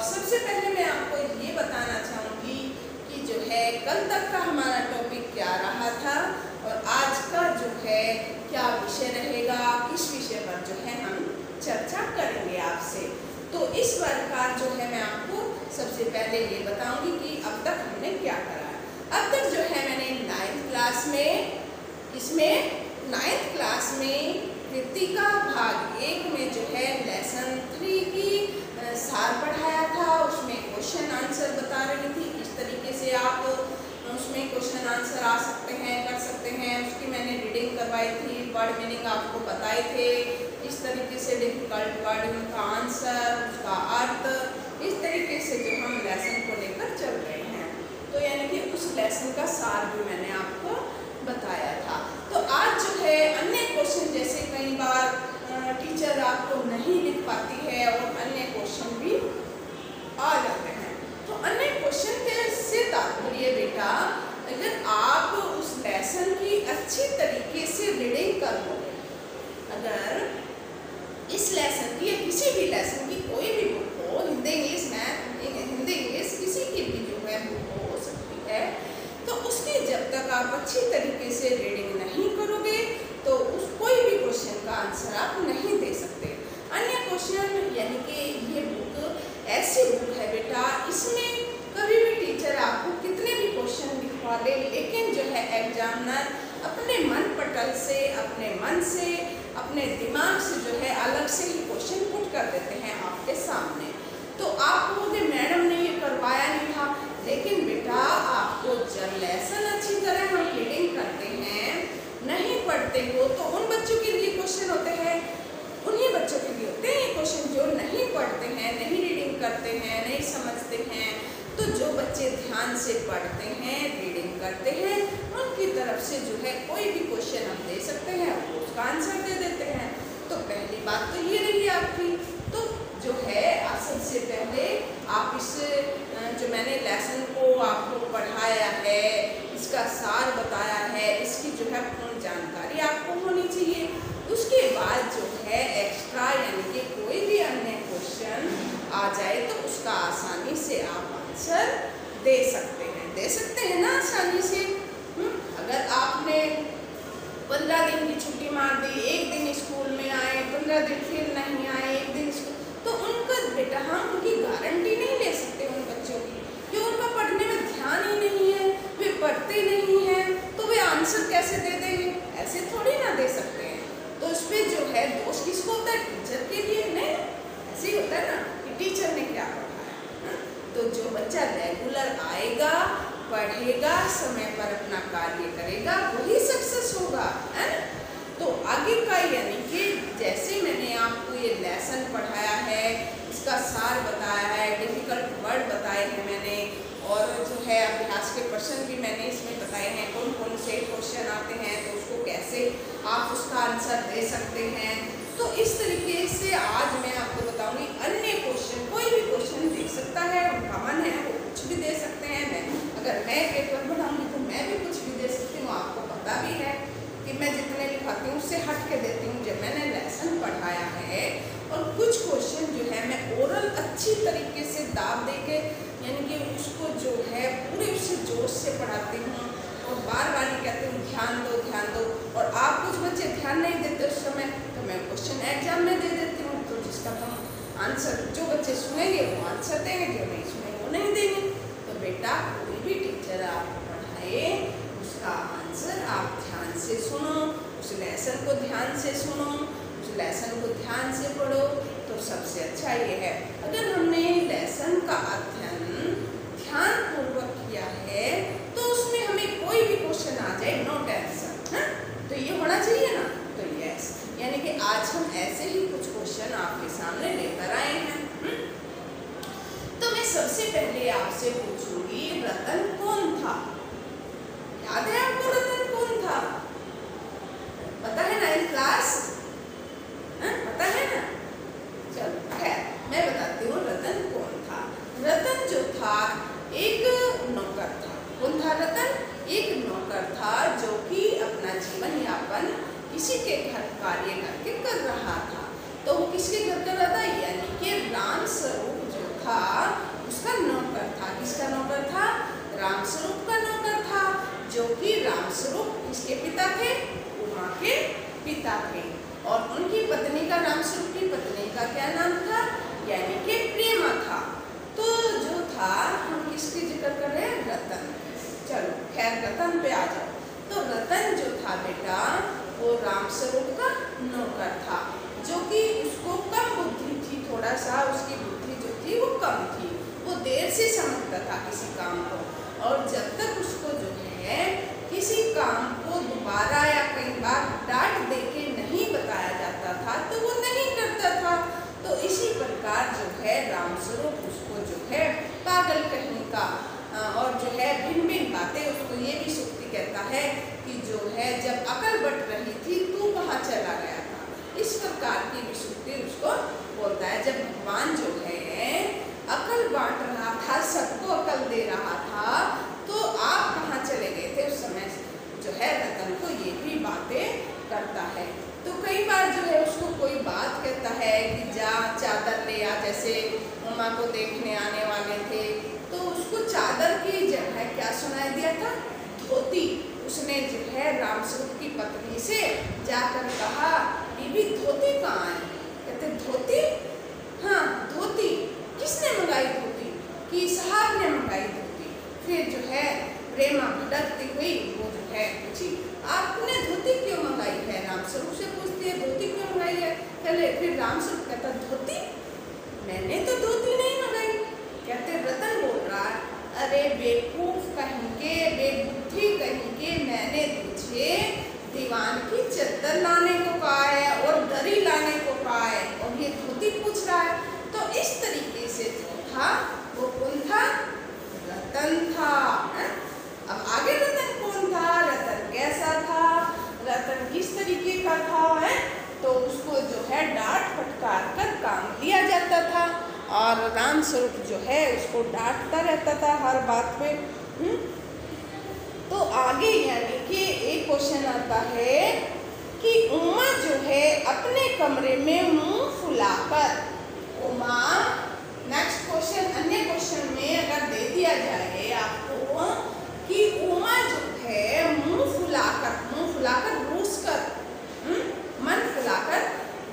सबसे पहले मैं आपको ये बताना चाहूँगी कि जो है कल तक का हमारा टॉपिक क्या रहा था और आज का जो है क्या विषय रहेगा, किस विषय पर जो है हम चर्चा करेंगे आपसे। तो इस प्रकार जो है मैं आपको सबसे पहले ये बताऊंगी कि अब तक हमने क्या करा है। अब तक जो है मैंने 9th क्लास में कृतिका भाग 1 में जो है लेसन 3 की सार पढ़ाया था। उसमें क्वेश्चन आंसर बता रही थी किस तरीके से आप उसमें क्वेश्चन आंसर आ सकते हैं, कर सकते हैं। उसकी मैंने रीडिंग करवाई थी, वर्ड मीनिंग आपको बताए थे, इस तरीके से डिफिकल्ट वर्ड का आंसर, उसका अर्थ, इस तरीके से जो हम लेसन को लेकर चल रहे हैं। तो यानी कि उस लेसन का सार भी मैंने आपको बताया था। तो आज जो है अन्य क्वेश्चन, जैसे कई बार टीचर आपको नहीं लिख पाती है और अन्य क्वेश्चन भी आ जाते हैं। तो अन्य क्वेश्चन के से तात्पर्य बेटा, अगर आप उस लेसन की अच्छी तरीके से रीडिंग कर लोगे, अगर इस लेसन की या किसी भी लेसन की कोई भी बुक हो, Hindi English math, Hindi English किसी की भी जो है बुक हो सकती है, तो उसकी जब तक आप अच्छी तरीके से रीडिंग नहीं करोगे तो उस कोई भी क्वेश्चन का आंसर आप नहीं दे सकते। अन्य क्वेश्चन यानी कि ये बुक ऐसी बुक है बेटा, इसमें कभी भी टीचर आपको कितने भी क्वेश्चन लिखवा ले, लेकिन जो है एग्जामिनर अपने मन पटल से, अपने मन से, अपने दिमाग से जो है अलग से ही क्वेश्चन पुट कर देते हैं आपके सामने। तो आप कहोगे मैडम ने ये करवाया नहीं था, लेकिन बेटा आपको जब लेसन अच्छी तरह हम रीडिंग करते हैं, नहीं पढ़ते हो, तो उन बच्चों के लिए क्वेश्चन होते हैं, उन्हीं बच्चों के लिए होते हैं क्वेश्चन जो नहीं पढ़ते हैं, नहीं रीडिंग करते हैं, नहीं समझते हैं। तो जो बच्चे ध्यान से पढ़ते हैं, रीडिंग करते हैं, उनकी तरफ से जो है कोई भी क्वेश्चन हम दे सकते हैं, वो उसका आंसर दे देते हैं। तो पहली बात तो ये रही आपकी। तो जो है सबसे पहले आप इस जो मैंने लेसन को आपको पढ़ाया है, इसका सार बताया है, इसकी जो है पूर्ण जानकारी आपको होनी चाहिए। उसके बाद जो है एक्स्ट्रा यानी कि कोई भी अन्य क्वेश्चन आ जाए तो उसका आसानी से आप आंसर दे सकते हैं ना आसानी से। अगर आपने 15 दिन की छुट्टी मार दी, एक दिन स्कूल में आए, 15 दिन फिर नहीं आए, एक दिन स्कूल, तो उनका बेटा हम उनकी गारंटी नहीं ले सकते उन बच्चों की, कि उनका पढ़ने में ध्यान ही नहीं है, वे पढ़ते नहीं हैं, तो वे आंसर कैसे दे देंगे, ऐसे थोड़ी ना दे सकते हैं। तो इस पर जो है दोष किसको होता है, टीचर के लिए नहीं। ऐसे ही होता है ना कि टीचर ने क्या पढ़ाया। तो जो बच्चा रेगुलर आएगा, पढ़ेगा, समय पर अपना कार्य करेगा, वही सक्सेस होगा, है ना। तो आगे का यानी कि जैसे मैंने आपको ये लेसन पढ़ाया है, इसका सार बताया है, डिफिकल्ट वर्ड बताए हैं मैंने, और जो है अभ्यास के प्रश्न भी मैंने इसमें बताए हैं, कौन कौन से क्वेश्चन आते हैं, तो उसको कैसे आप उसका आंसर दे सकते हैं। तो इस तरीके से आज मैं आपको बताऊंगी अन्य क्वेश्चन, कोई भी क्वेश्चन दे सकता है, उनका मन है वो कुछ भी दे सकते हैं। अगर मैं पेपर बनाऊंगी तो मैं भी कुछ भी दे सकती हूँ। आपको पता भी है कि मैं जितने लिखाती हूँ उससे हट के देती हूँ जब मैंने लेसन पढ़ाया है। और कुछ क्वेश्चन जो है मैं ओरल अच्छी तरीके से दाब दे के यानी कि उसको जो है पूरे उससे जोश से पढ़ाती हूँ और बार बार ही कहती हूँ ध्यान दो ध्यान दो। और आप कुछ बच्चे ध्यान नहीं देते उस समय, तो मैं क्वेश्चन एग्जाम में दे देती हूँ, तो जिसका हम आंसर, जो बच्चे सुनेंगे वो आंसर देंगे, जो नहीं सुनेंगे वो नहीं देंगे। तो बेटा कोई भी टीचर आपको पढ़ाए उसका आंसर आप ध्यान से सुनो, उस लेसन को ध्यान से सुनो, उस लेसन को ध्यान से पढ़ो, तो सबसे अच्छा ये है। अगर हमने लेसन का अध्ययन ध्यान पूर्वक किया है तो उसमें हमें कोई भी क्वेश्चन आ जाए, नो टेंशन, है, तो ये होना चाहिए ना। तो यस, यानी कि आज हम ऐसे ही कुछ क्वेश्चन आपके सामने लेकर आए हैं। तो मैं सबसे पहले आपसे पूछूंगी, रतन कौन था? याद है आपको रतन कौन था? पता है ना, इन क्लास पता है ना? चलो खैर मैं बताती हूँ रतन कौन था। रतन जो था एक नौकर था। कौन था रतन? एक नौकर था जो कि अपना जीवन यापन किसी के घर कार्य करके कर रहा था। तो वो किसके घर कर रहा था? यानी कि राम स्वरूप जो था है कि जो है जब अकल बट रही थी तू कहाँ चला गया था। इस प्रकार की विसुक्ति उसको बोलता है। जब भगवान जो है अकल बांट रहा था, सबको अकल दे रहा था, तो आप कहाँ चले गए थे उस समय जो है रतन को ये भी बातें करता है। तो कई बार जो है उसको कोई बात कहता है कि जा चादर ले आ, जैसे उमा को देखने आने वाले थे तो उसको चादर की जगह क्या सुनाई दिया था, धोती। उसने जो है रामस्वरूप की पत्नी से जाकर कहा बीबी धोती कहाँ है। कहते धोती, हाँ धोती किसने मंगाई धोती, कि साहब ने मंगाई धोती। फिर जो है प्रेमा भटकती हुई वो जो है पूछी आपने धोती क्यों मंगाई है, रामस्वरूप से पूछती है धोती क्यों मंगाई है। पहले फिर रामस्वरूप कहता धोती, मैंने तो धोती नहीं मंगाई। कहते रतन बोल रहा अरे बेवकूफ कहीं के, बेबुद्धि कहीं के, मैंने तुझे दीवान की चद्दर लाने को कहा है और दरी लाने को कहा है और ये धोती पूछ रहा है। तो इस तरीके से जो था वो कौन था, रतन था। अब आगे रतन कौन था, रतन कैसा था, रतन किस तरीके का था है, तो उसको जो है डांट फटकार कर काम लिया जाता था और रामस्वरूप जो है उसको डांटता रहता था हर बात पे। तो आगे यानी कि एक क्वेश्चन आता है कि उमा जो है अपने कमरे में मुंह फुलाकर, उमा नेक्स्ट क्वेश्चन, अन्य क्वेश्चन में अगर दे दिया जाए आपको कि उमा जो है मुंह फुलाकर रूस कर, मन फुलाकर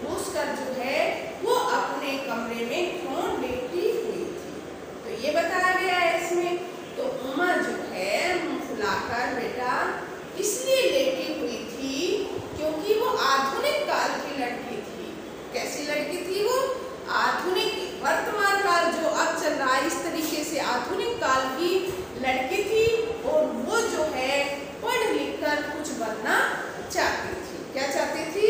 रूस कर जो है वो अपने कमरे में क्यों लेटी हुई थी, तो ये बताया गया है इसमें। तो उमा जो है मुंह फुलाकर बेटा इसलिए लेटी हुई थी क्योंकि वो आधुनिक काल की लड़की थी। कैसी लड़की थी वो, आधुनिक, वर्तमान काल जो अब चल रहा है इस तरीके से आधुनिक काल की लड़की थी और वो जो है पढ़ लिख कर कुछ बनना चाहती थी। क्या चाहती थी,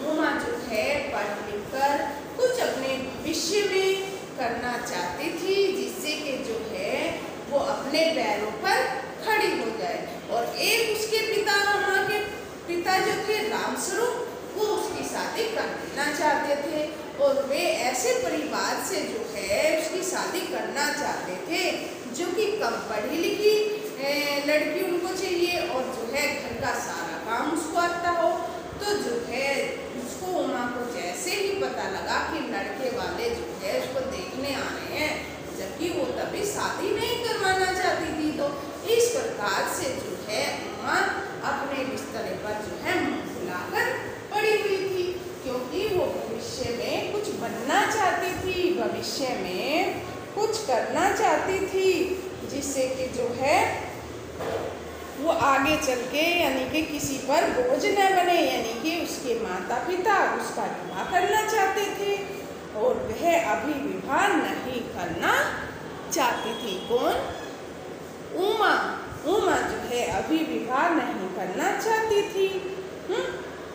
उमा जो है पढ़ लिख कर कुछ अपने भविष्य में करना चाहती थी जिससे कि जो है वो अपने पैरों पर खड़ी हो जाए। और एक उसके पिता, उमा के पिता जो थे रामस्वरूप, वो उसकी शादी कर देना चाहते थे और वे ऐसे परिवार से जो है उसकी शादी करना चाहते थे जो कि कम पढ़ी लिखी लड़की उनको चाहिए और जो है घर का सारा काम उसको आता हो। तो जो है उसको, उमा को जैसे ही पता लगा कि लड़के वाले जो है उसको देखने आ रहे हैं, जबकि वो तभी शादी नहीं करवाना चाहती थी, तो इस प्रकार से जो है उमा अपने बिस्तर पर जो है मुंह फुलाकर पड़ी हुई थी क्योंकि वो भविष्य में कुछ बनना चाहती थी, भविष्य में कुछ करना चाहती थी जिससे कि जो है वो आगे चल के यानी कि किसी पर बोझ न बने, यानी कि उसके माता पिता उसका विवाह करना चाहते थे और वह अभी विवाह नहीं करना चाहती थी। कौन, उमा। उमा जो है अभी विवाह नहीं करना चाहती थी।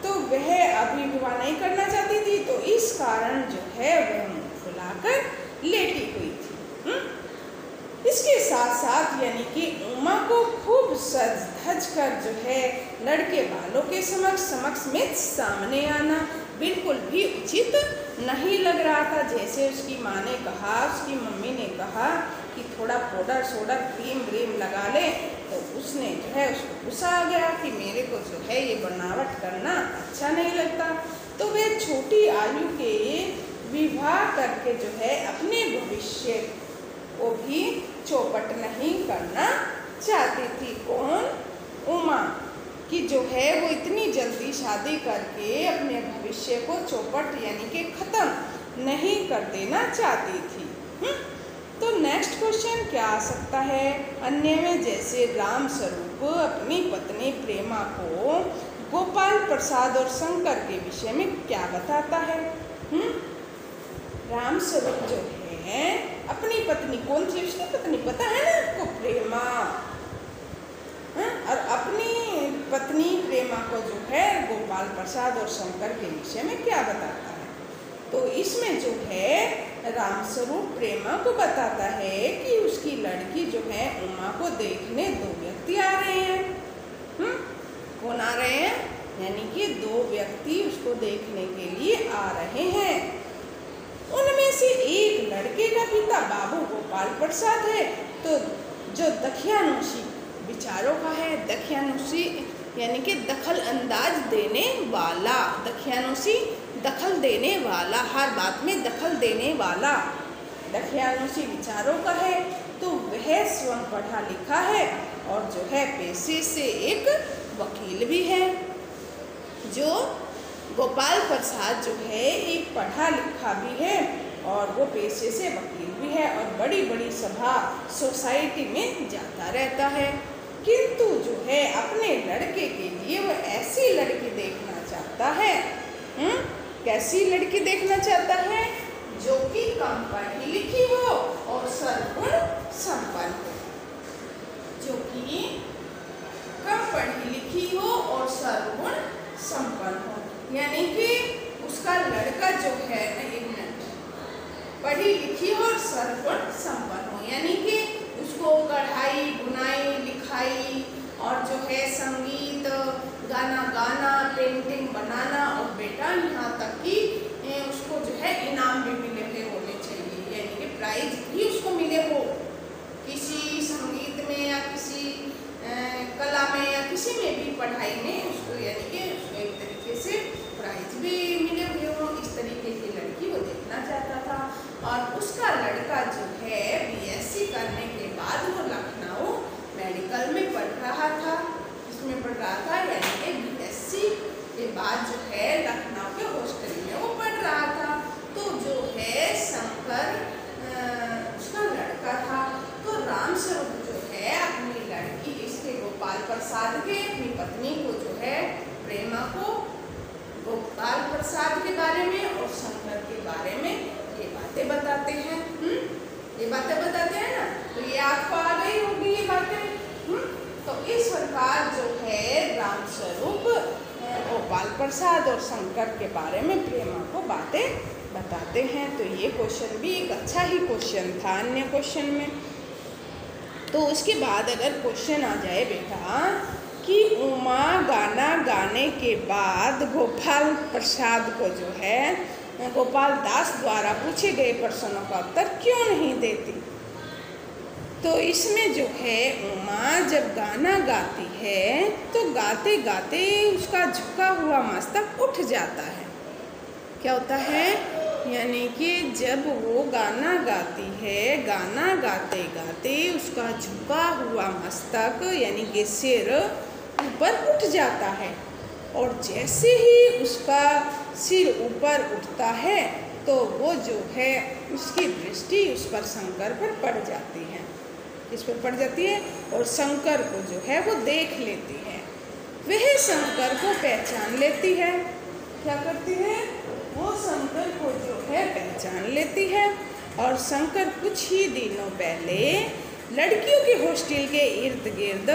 तो वह अभी विवाह नहीं करना चाहती थी तो इस कारण जो है वह मुंह फुलाकर लेटी हुई थी। इसके साथ साथ यानी कि उमा को खूब सज धज कर जो है लड़के वालों के समक्ष में सामने आना बिल्कुल भी उचित नहीं लग रहा था। जैसे उसकी माँ ने कहा, उसकी मम्मी ने कहा कि थोड़ा पाउडर सोडर क्रीम व्रीम लगा ले, तो उसने जो है उसको गुस्सा आ गया कि मेरे को जो है ये बनावट करना अच्छा नहीं लगता। तो वह छोटी आयु के विवाह करके जो है अपने भविष्य को भी चौपट नहीं करना चाहती थी। कौन, उमा, कि जो है वो इतनी जल्दी शादी करके अपने भविष्य को चौपट यानी कि खत्म नहीं कर देना चाहती थी। तो नेक्स्ट क्वेश्चन क्या आ सकता है अन्य में, जैसे रामस्वरूप अपनी पत्नी प्रेमा को गोपाल प्रसाद और शंकर के विषय में क्या बताता है। रामस्वरूप जो है अपनी पत्नी, कौन सी उसकी पत्नी पता है ना आपको, प्रेमा, और अपनी पत्नी प्रेमा को जो है गोपाल प्रसाद और शंकर के विषय में क्या बताता है। तो इसमें जो है रामस्वरूप प्रेमा को बताता है कि उसकी लड़की जो है उमा को देखने दो व्यक्ति आ रहे हैं। कौन आ रहे हैं? यानी कि 2 व्यक्ति उसको देखने के लिए आ रहे हैं। उनमें से एक लड़के का पिता बाबू गोपाल प्रसाद है, तो जो दखियानुसी विचारों का है, दखियानुसी यानी कि दखल अंदाज देने वाला, दखियानुसी दखल देने वाला, हर बात में दखल देने वाला दखियानुसी विचारों का है, तो वह स्वयं पढ़ा लिखा है और जो है पेशे से एक वकील भी है। जो गोपाल प्रसाद जो है एक पढ़ा लिखा भी है और वो पेशे से वकील भी है और बड़ी बड़ी सभा सोसाइटी में जाता रहता है, किंतु जो है अपने लड़के के लिए वो ऐसी लड़की देखना चाहता है। कैसी लड़की देखना चाहता है? जो कि कम पढ़ी लिखी हो और सर्वगुण संपन्न हो, जो कि कम पढ़ी लिखी हो और सर्वगुण संपन्न हो। यानी कि उसका लड़का जो है, एक मिनट, पढ़ी लिखी हो और सर्वगुण संपन्न हो, यानी कि उसको कढ़ाई, बुनाई, लिखाई और जो है संगीत, गाना गाना, पेंटिंग बनाना और बेटा यहाँ तक कि उसको जो है इनाम भी मिले हुए होने चाहिए, यानी कि प्राइज भी उसको मिले हो किसी संगीत में या किसी कला में या किसी में भी पढ़ाई में उसको, यानी कि उसको एक तरीके से प्राइज भी मिले हुए हो। इस तरीके की लड़की वो देखना चाहता था और उसका लड़का जो है BSc करने के बाद वो लखनऊ मेडिकल में पढ़ रहा था। इसमें पढ़ रहा था यानी कि BSc के बाद जो है लखनऊ के हॉस्टल में वो पढ़ रहा था। तो जो है शंकर उसका लड़का था, तो राम स्वरूप जो है अपनी लड़की, इसके गोपाल प्रसाद के, अपनी पत्नी को जो है प्रेमा को गोपाल प्रसाद के बारे में और शंकर के बारे में ये बातें बताते हैं। ये बातें बताते हैं ना, तो ये आपको आ गई होगी ये बातें। तो इस प्रकार जो है राम स्वरूप गोपाल प्रसाद और शंकर के बारे में प्रेमा को बातें बताते हैं। तो ये क्वेश्चन भी एक अच्छा ही क्वेश्चन था अन्य क्वेश्चन में। तो उसके बाद अगर क्वेश्चन आ जाए बेटा कि उमा गाना गाने के बाद गोपाल प्रसाद को जो है गोपाल दास द्वारा पूछे गए प्रश्नों का उत्तर क्यों नहीं देती, तो इसमें जो है उमा जब गाना गाती है तो गाते गाते उसका झुका हुआ मस्तक उठ जाता है। क्या होता है? यानी कि जब वो गाना गाती है, गाना गाते गाते उसका झुका हुआ मस्तक यानी कि सिर ऊपर उठ जाता है और जैसे ही उसका सिर ऊपर उठता है तो वो जो है उसकी दृष्टि उस पर शंकर पर पड़ जाती है। इस पर पड़ जाती है और शंकर को जो है वो देख लेती है। वह शंकर को पहचान लेती है। क्या करती है? वो शंकर को जो है पहचान लेती है और शंकर कुछ ही दिनों पहले लड़कियों के हॉस्टल के इर्द गिर्द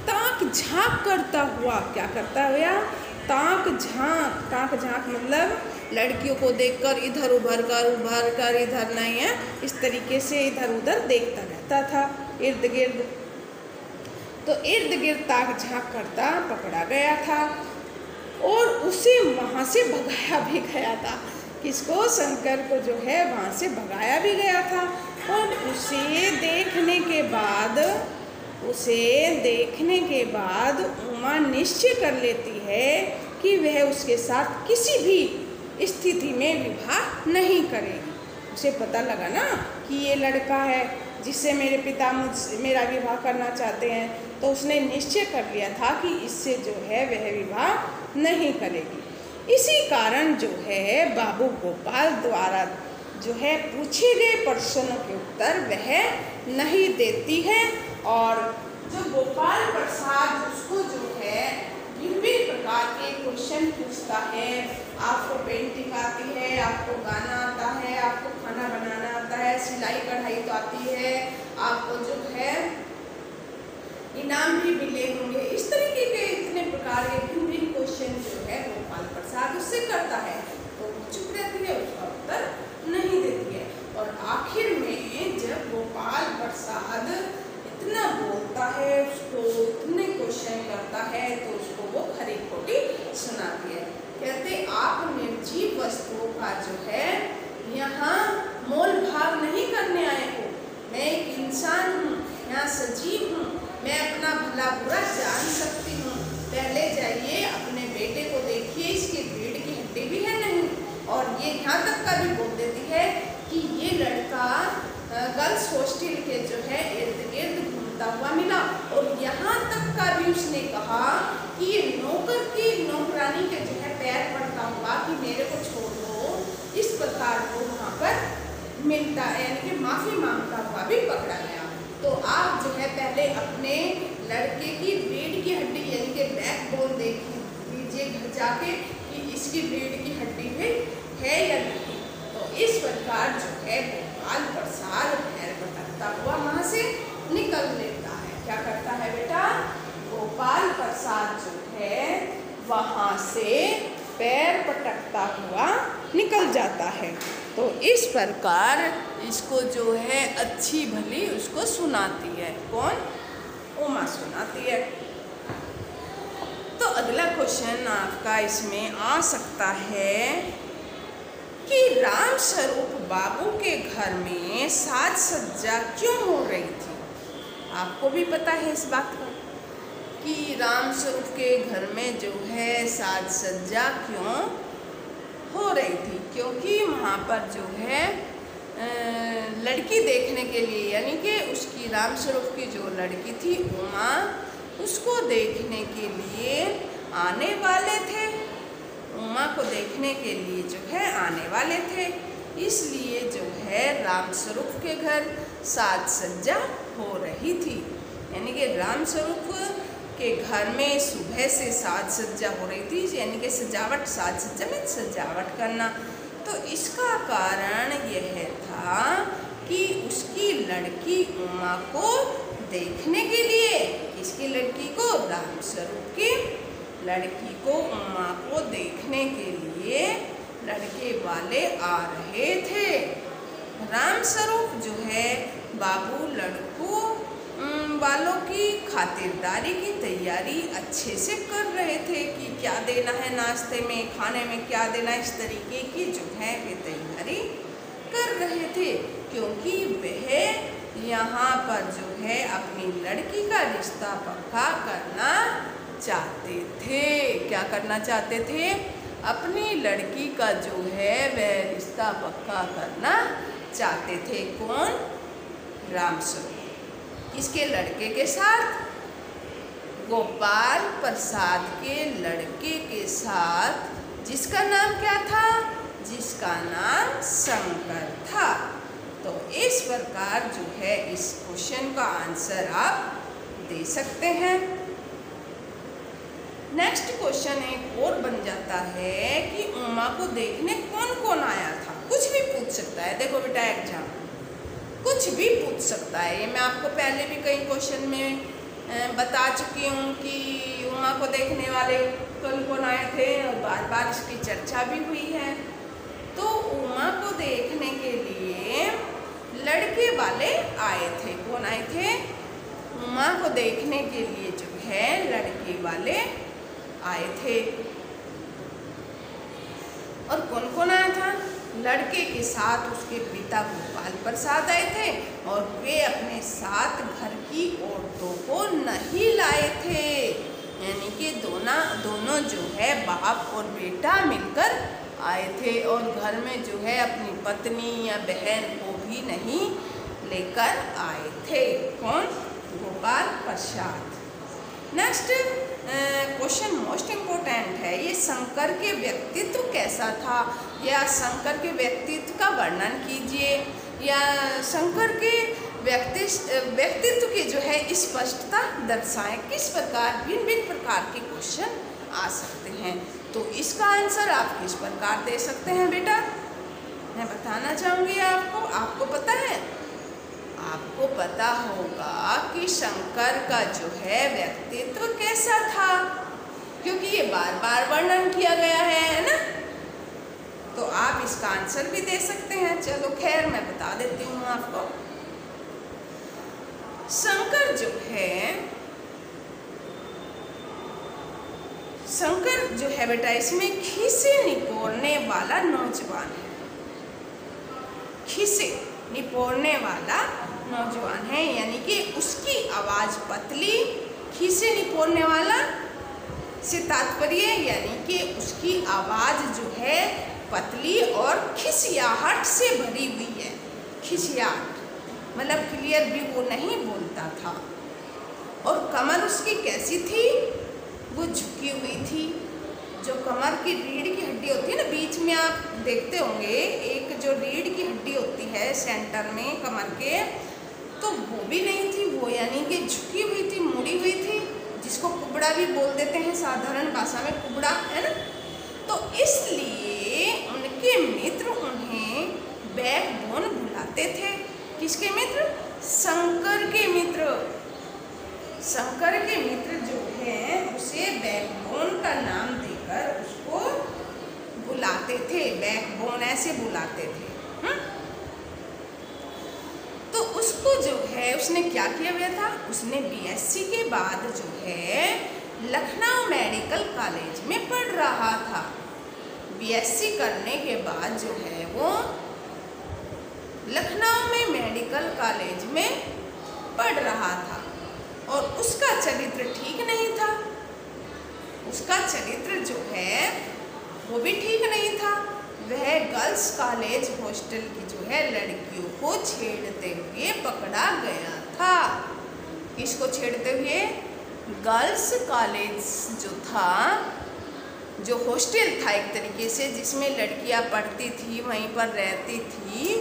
ताक झांक करता हुआ, क्या करता हुआ? ताक झांक। ताक झांक मतलब लड़कियों को देखकर इधर उभर कर इधर नहीं है, इस तरीके से इधर उधर देखता रहता था इर्द गिर्द। तो इर्द गिर्द ताक झांक करता पकड़ा गया था और उसे वहाँ से भगाया भी गया था। किसको? शंकर को जो है वहाँ से भगाया भी गया था। और उसे देखने के बाद उमा निश्चय कर लेती है कि वह उसके साथ किसी भी स्थिति में विवाह नहीं करेगी। उसे पता लगा ना कि ये लड़का है जिससे मेरे पिता मेरा विवाह करना चाहते हैं, तो उसने निश्चय कर लिया था कि इससे जो है वह विवाह नहीं करेगी। इसी कारण जो है बाबू गोपाल द्वारा जो है पूछे गए प्रश्नों के उत्तर वह नहीं देती है और जो गोपाल प्रसाद उसको जो है विभिन्न प्रकार के क्वेश्चन पूछता है। आपको पेंटिंग आती है, आपको गाना आता है, आपको खाना बनाना आता है, सिलाई कढ़ाई तो आती है, आपको जो है इनाम भी मिले होंगे। इस तरीके के इतने प्रकार के विभिन्न क्वेश्चन जो है गोपाल प्रसाद उससे करता है, तो वो चुप रहती है, उसका उत्तर नहीं देती है। और आखिर में जब गोपाल प्रसाद इतना बोलता है, उसको इतने क्वेश्चन करता है, भला बुरा जान सकती हूँ। पहले जाइए अपने बेटे को देखिए, इसकी रीढ़ की हड्डी भी है नहीं। और ये यहाँ तक का भी बोल देती है कि ये लड़का गर्ल्स हॉस्टल के जो है इर्द गिर्द घूमता हुआ मिला। और यहाँ तक का भी उसने कहा कि ये नौकर की नौकरानी के जो है पैर पड़ता हुआ कि मेरे को छोड़ दो, इस प्रकार को वहाँ पर मिलता है, यानी कि माफ़ी मांगता हुआ भी पकड़ा गया। तो आप जो है पहले अपने लड़के की रीढ़ की हड्डी यानी कि बैकबोन देख लीजिए घर जाके कि इसकी रीढ़ की हड्डी भी है या नहीं। तो इस प्रकार जो है गोपाल प्रसाद पैर पटकता हुआ वहाँ से निकल लेता है। क्या करता है बेटा? गोपाल प्रसाद जो है वहाँ से पैर पटकता हुआ निकल जाता है। तो इस प्रकार इसको जो है अच्छी भली उसको सुनाती है। कौन? उमा सुनाती है। तो अगला क्वेश्चन आपका इसमें आ सकता है कि राम स्वरूप बाबू के घर में साज सज्जा क्यों हो रही थी? आपको भी पता है इस बात का कि राम स्वरूप के घर में जो है साज सज्जा क्यों हो रही थी? क्योंकि वहाँ पर जो है लड़की देखने के लिए, यानी कि उसकी राम स्वरूप की जो लड़की थी उमा, उसको देखने के लिए आने वाले थे। उमा को देखने के लिए जो है आने वाले थे, इसलिए जो है राम स्वरूप के घर साज सज्जा हो रही थी। यानी कि राम स्वरूप के घर में सुबह से साज सज्जा हो रही थी, यानी कि सजावट, साज सज्जा में सजावट करना। तो इसका कारण यह था कि उसकी लड़की उमा को देखने के लिए, किसकी लड़की को? राम स्वरूप की लड़की को, उमा को देखने के लिए लड़के वाले आ रहे थे। राम स्वरूप जो है बाबू लड़कों वालों की खातिरदारी की तैयारी अच्छे से कर रहे थे कि क्या देना है नाश्ते में, खाने में क्या देना, इस तरीके की जो है वे तैयारी कर रहे थे। क्योंकि वह यहाँ पर जो है अपनी लड़की का रिश्ता पक्का करना चाहते थे। क्या करना चाहते थे? अपनी लड़की का जो है वह रिश्ता पक्का करना चाहते थे। कौन? राम स्वरूप। किसके लड़के के साथ? गोपाल प्रसाद के लड़के के साथ, जिसका नाम क्या था? जिसका नाम शंकर था। तो इस प्रकार जो है इस क्वेश्चन का आंसर आप दे सकते हैं। नेक्स्ट क्वेश्चन एक और बन जाता है कि उमा को देखने कौन कौन आया था? कुछ भी पूछ सकता है। देखो बेटा, एग्जाम कुछ भी पूछ सकता है। ये मैं आपको पहले भी कई क्वेश्चन में बता चुकी हूँ कि उमा को देखने वाले कौन कौन आए थे, और बार बार इसकी चर्चा भी हुई है। तो उमा को देखने के लिए लड़के वाले आए थे। कौन आए थे? उमा को देखने के लिए जो है लड़के वाले आए थे। और कौन कौन आया था? लड़के के साथ उसके पिता गोपाल प्रसाद आए थे, और वे अपने साथ घर की औरतों को नहीं लाए थे। यानी कि दोनों जो है बाप और बेटा मिलकर आए थे, और घर में जो है अपनी पत्नी या बहन को भी नहीं लेकर आए थे। कौन? Gopal Prasad. Next question most important है। ये शंकर के व्यक्तित्व कैसा था, या शंकर के व्यक्तित्व का वर्णन कीजिए, या शंकर के व्यक्तित्व की जो है स्पष्टता दर्शाएं। किस प्रकार भिन्न भिन्न प्रकार के क्वेश्चन आ सकते हैं। तो इसका आंसर आप किस प्रकार दे सकते हैं बेटा? मैं बताना चाहूँगी आपको। आपको पता है, आपको पता होगा कि शंकर का जो है व्यक्तित्व कैसा था, क्योंकि ये बार बार वर्णन किया गया है ना। तो आप इसका आंसर भी दे सकते हैं। चलो खैर, मैं बता देती हूँ आपको। शंकर जो है बेटा, इसमें खीसे निपोड़ने वाला नौजवान है। खीसे निपोड़ने वाला नौजवान है, यानी कि उसकी आवाज़ पतली खीसे नहीं बोलने वाला से तात्पर्य यानी कि उसकी आवाज़ जो है पतली और खिसियाहट से भरी हुई है। खिसियाहट मतलब क्लियर भी वो नहीं बोलता था। और कमर उसकी कैसी थी? वो झुकी हुई थी। जो कमर की रीढ़ की हड्डी होती है ना, बीच में आप देखते होंगे एक जो रीढ़ की हड्डी होती है सेंटर में कमर के, तो वो भी नहीं थी, वो यानी कि झुकी हुई थी, मुड़ी हुई थी, जिसको कुबड़ा भी बोल देते हैं साधारण भाषा में, कुबड़ा है ना। तो इसलिए उनके मित्र उन्हें बैकबोन बुलाते थे। किसके मित्र? शंकर के मित्र। शंकर के मित्र जो हैं उसे बैकबोन का नाम देकर उसको बुलाते थे। बैकबोन ऐसे बुलाते थे। तो उसको जो है उसने क्या किया हुआ था? उसने बीएससी के बाद जो है लखनऊ मेडिकल कॉलेज में पढ़ रहा था। बीएससी करने के बाद जो है वो लखनऊ में मेडिकल कॉलेज में पढ़ रहा था। और उसका चरित्र ठीक नहीं था। उसका चरित्र जो है वो भी ठीक नहीं था। वह गर्ल्स कॉलेज हॉस्टल की जो है लड़कियों को छेड़ते हुए पकड़ा गया था। किसको छेड़ते हुए? गर्ल्स कॉलेज जो था, जो हॉस्टल था एक तरीके से, जिसमें लड़कियां पढ़ती थी, वहीं पर रहती थी,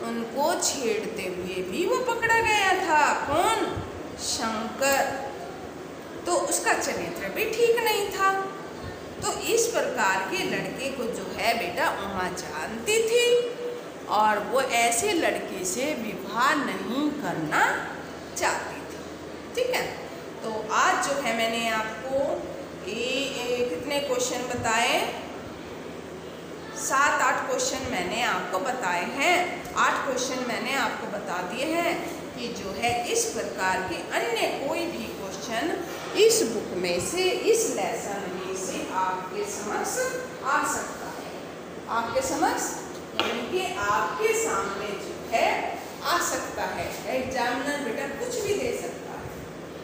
उनको छेड़ते हुए भी वो पकड़ा गया था। कौन? शंकर। तो उसका चरित्र भी ठीक नहीं था। तो इस प्रकार के लड़के को जो है बेटा उमा जानती थी और वो ऐसे लड़के से विवाह नहीं करना चाहती थी। ठीक है। तो आज जो है मैंने आपको कितने क्वेश्चन बताए? 7-8 क्वेश्चन मैंने आपको बताए हैं। 8 क्वेश्चन मैंने आपको बता दिए हैं कि जो है इस प्रकार के अन्य कोई भी क्वेश्चन इस बुक में से, इस लेसन में से आपके समक्ष आ सकता है। आपके समक्ष यानी कि आपके सामने जो है आ सकता है। एग्जामिनर बेटा कुछ भी दे सकता है।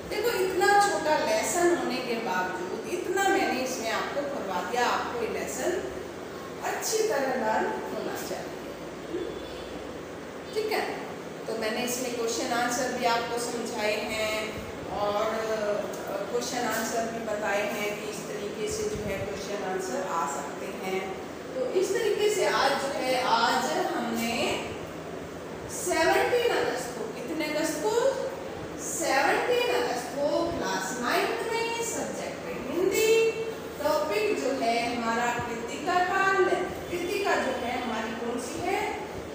देखो इतना छोटा लेसन होने के बावजूद इतना मैंने इसमें आपको करवा दिया। आपको ये लेसन अच्छी तरह लर्न होना चाहिए। ठीक है। तो मैंने इसमें क्वेश्चन आंसर भी आपको समझाए हैं और क्वेश्चन आंसर भी बताए हैं कि इस तरीके से जो है क्वेश्चन आंसर आ सकते हैं। तो इस तरीके से आज जो है आज हमने 17 अगस्त को, कितने अगस्त को? 17 अगस्त को क्लास 9 में सब्जेक्ट हिंदी, टॉपिक जो है हमारा कृतिका काल। कृतिका जो है हमारी कौन सी है?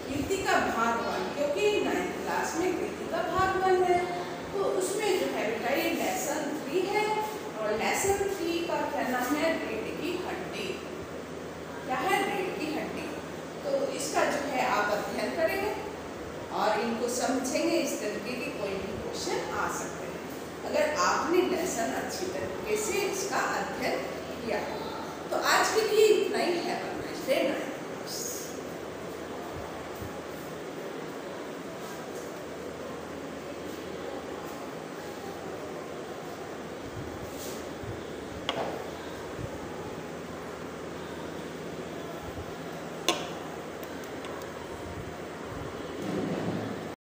कृतिका भाग 1, क्योंकि 9th क्लास में कृतिका भाग 1 है। तो उसमें जो है बेटा ये लेसन 3 है और लेसन 3 का क्या नाम है? रीढ़ की हड्डी। क्या है? रीढ़ की हड्डी। तो इसका जो है आप अध्ययन करेंगे और इनको समझेंगे। इस तरीके के कोई भी क्वेश्चन आ सकते हैं अगर आपने लेसन अच्छी तरीके से इसका अध्ययन किया। तो आज के लिए इतना ही है।